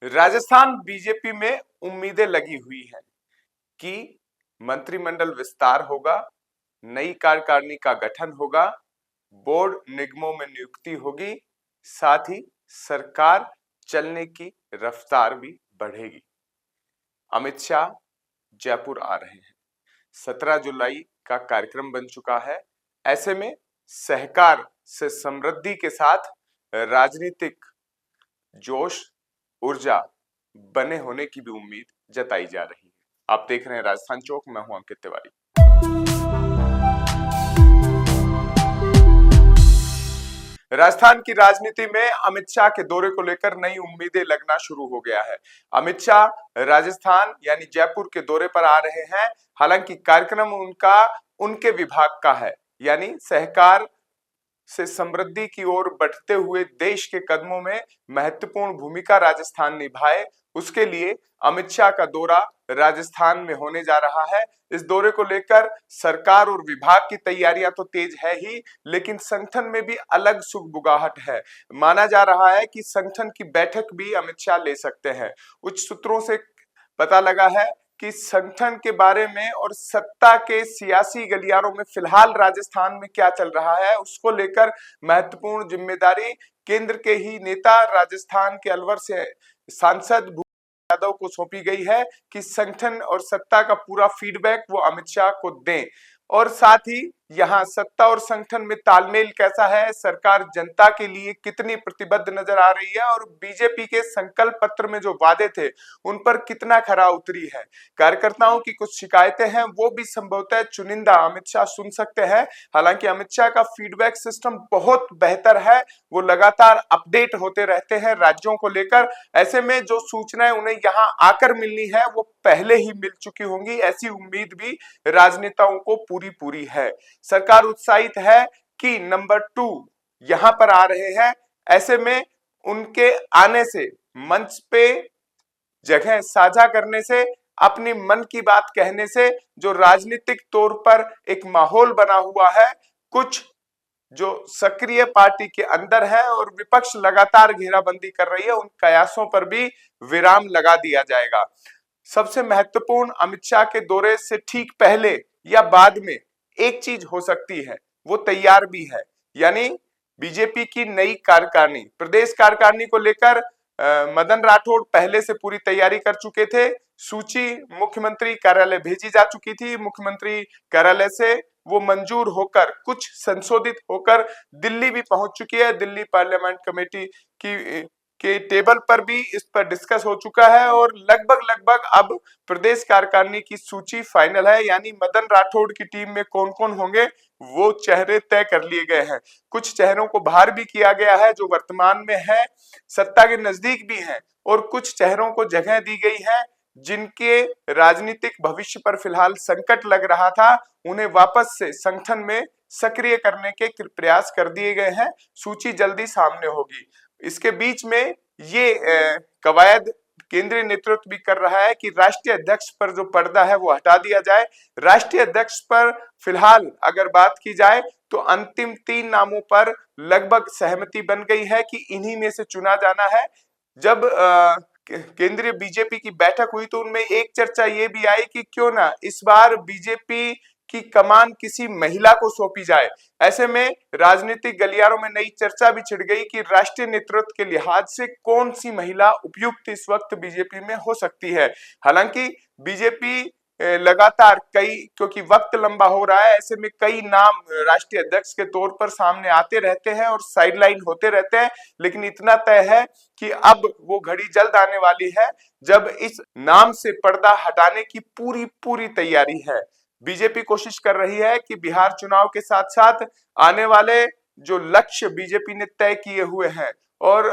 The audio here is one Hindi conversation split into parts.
राजस्थान बीजेपी में उम्मीदें लगी हुई हैं कि मंत्रिमंडल विस्तार होगा, नई कार्यकारिणी का गठन होगा, बोर्ड निगमों में नियुक्ति होगी, साथ ही सरकार चलने की रफ्तार भी बढ़ेगी। अमित शाह जयपुर आ रहे हैं। 17 जुलाई का कार्यक्रम बन चुका है। ऐसे में सहकार से समृद्धि के साथ राजनीतिक जोश, ऊर्जा बने होने की भी उम्मीद जताई जा रही है। आप देख रहे हैं राजस्थान चौक, मैं हूं अंकित तिवारी। राजस्थान की राजनीति में अमित शाह के दौरे को लेकर नई उम्मीदें लगना शुरू हो गया है। अमित शाह राजस्थान यानी जयपुर के दौरे पर आ रहे हैं। हालांकि कार्यक्रम उनका उनके विभाग का है, यानी सहकार से समृद्धि की ओर बढ़ते हुए देश के कदमों में महत्वपूर्ण भूमिका राजस्थान निभाए, उसके लिए अमित शाह का दौरा राजस्थान में होने जा रहा है। इस दौरे को लेकर सरकार और विभाग की तैयारियां तो तेज है ही, लेकिन संगठन में भी अलग सुगबुगाहट है। माना जा रहा है कि संगठन की बैठक भी अमित शाह ले सकते हैं। उच्च सूत्रों से पता लगा है कि संगठन के बारे में और सत्ता के सियासी गलियारों में फिलहाल राजस्थान में क्या चल रहा है, उसको लेकर महत्वपूर्ण जिम्मेदारी केंद्र के ही नेता, राजस्थान के अलवर से सांसद यादव को सौंपी गई है कि संगठन और सत्ता का पूरा फीडबैक वो अमित शाह को दें। और साथ ही यहाँ सत्ता और संगठन में तालमेल कैसा है, सरकार जनता के लिए कितनी प्रतिबद्ध नजर आ रही है और बीजेपी के संकल्प पत्र में जो वादे थे उन पर कितना खरा उतरी है। कार्यकर्ताओं की कुछ शिकायतें हैं, वो भी संभवतः चुनिंदा अमित शाह सुन सकते हैं। हालांकि अमित शाह का फीडबैक सिस्टम बहुत बेहतर है, वो लगातार अपडेट होते रहते हैं राज्यों को लेकर। ऐसे में जो सूचनाएं उन्हें यहाँ आकर मिलनी है वो पहले ही मिल चुकी होंगी, ऐसी उम्मीद भी राजनेताओं को पूरी है। सरकार उत्साहित है कि नंबर 2 यहां पर आ रहे हैं। ऐसे में उनके आने से मंच पे जगह साझा करने से, अपनी मन की बात कहने से जो राजनीतिक तौर पर एक माहौल बना हुआ है, कुछ जो सक्रिय पार्टी के अंदर है और विपक्ष लगातार घेराबंदी कर रही है, उन कयासों पर भी विराम लगा दिया जाएगा। सबसे महत्वपूर्ण अमित शाह के दौरे से ठीक पहले या बाद में एक चीज हो सकती है, वो तैयार भी है, यानी बीजेपी की नई कार्यकारिणी। प्रदेश कार्यकारिणी को लेकर मदन राठौड़ पहले से पूरी तैयारी कर चुके थे। सूची मुख्यमंत्री कार्यालय भेजी जा चुकी थी, मुख्यमंत्री कार्यालय से वो मंजूर होकर, कुछ संशोधित होकर दिल्ली भी पहुंच चुकी है। दिल्ली पार्लियामेंट कमेटी के टेबल पर भी इस पर डिस्कस हो चुका है और लगभग अब प्रदेश कार्यकारिणी की सूची फाइनल है, यानी मदन राठौड़ की टीम में कौन कौन होंगे वो चेहरे तय कर लिए गए हैं। कुछ चेहरों को बाहर भी किया गया है जो वर्तमान में है, सत्ता के नजदीक भी हैं, और कुछ चेहरों को जगह दी गई है जिनके राजनीतिक भविष्य पर फिलहाल संकट लग रहा था, उन्हें वापस से संगठन में सक्रिय करने के प्रयास कर दिए गए हैं। सूची जल्दी सामने होगी। इसके बीच में ये कवायद केंद्रीय नेतृत्व भी कर रहा है कि राष्ट्रीय अध्यक्ष पर जो पर्दा है वो हटा दिया जाए। राष्ट्रीय अध्यक्ष पर फिलहाल अगर बात की जाए तो अंतिम 3 नामों पर लगभग सहमति बन गई है कि इन्हीं में से चुना जाना है। जब केंद्रीय बीजेपी की बैठक हुई तो उनमें एक चर्चा ये भी आई कि क्यों ना इस बार बीजेपी की कमान किसी महिला को सौंपी जाए। ऐसे में राजनीतिक गलियारों में नई चर्चा भी छिड़ गई कि राष्ट्रीय नेतृत्व के लिहाज से कौन सी महिला उपयुक्त इस वक्त बीजेपी में हो सकती है। हालांकि बीजेपी लगातार क्योंकि वक्त लंबा हो रहा है, ऐसे में कई नाम राष्ट्रीय अध्यक्ष के तौर पर सामने आते रहते हैं और साइडलाइन होते रहते हैं, लेकिन इतना तय है कि अब वो घड़ी जल्द आने वाली है जब इस नाम से पर्दा हटाने की पूरी तैयारी है। बीजेपी कोशिश कर रही है कि बिहार चुनाव के साथ साथ आने वाले जो लक्ष्य बीजेपी ने तय किए हुए हैं और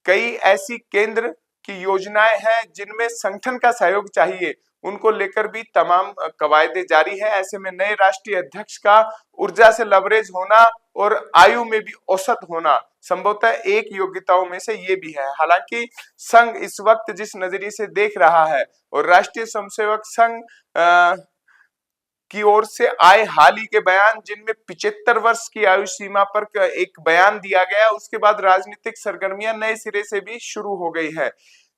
कई ऐसी केंद्र की योजनाएं हैं जिनमें संगठन का सहयोग चाहिए, उनको लेकर भी तमाम कवायदे जारी है। ऐसे में नए राष्ट्रीय अध्यक्ष का ऊर्जा से लवरेज होना और आयु में भी औसत होना संभवतः एक योग्यताओं में से ये भी है। हालांकि संघ इस वक्त जिस नजरिए से देख रहा है और राष्ट्रीय स्वयंसेवक संघ की ओर से आए हाल ही के बयान, जिनमें 75 वर्ष की आयु सीमा पर एक बयान दिया गया, उसके बाद राजनीतिक सरगर्मियां नए सिरे से भी शुरू हो गई है।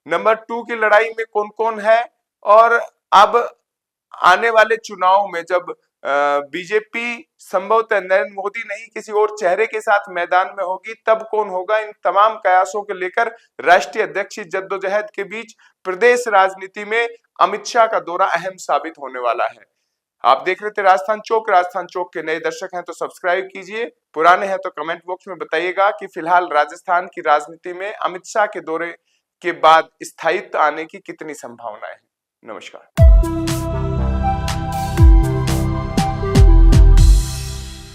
नंबर 2 की लड़ाई में कौन कौन है, और अब आने वाले चुनाव में जब बीजेपी संभवतः नरेंद्र मोदी नहीं किसी और चेहरे के साथ मैदान में होगी तब कौन होगा, इन तमाम कयासों को लेकर राष्ट्रीय अध्यक्ष की जद्दोजहद के बीच प्रदेश राजनीति में अमित शाह का दौरा अहम साबित होने वाला है। आप देख रहे थे राजस्थान चौक। राजस्थान चौक के नए दर्शक हैं तो सब्सक्राइब कीजिए, पुराने हैं तो कमेंट बॉक्स में बताइएगा कि फिलहाल राजस्थान की राजनीति में अमित शाह के दौरे के बाद स्थायित्व आने की कितनी संभावना है। नमस्कार।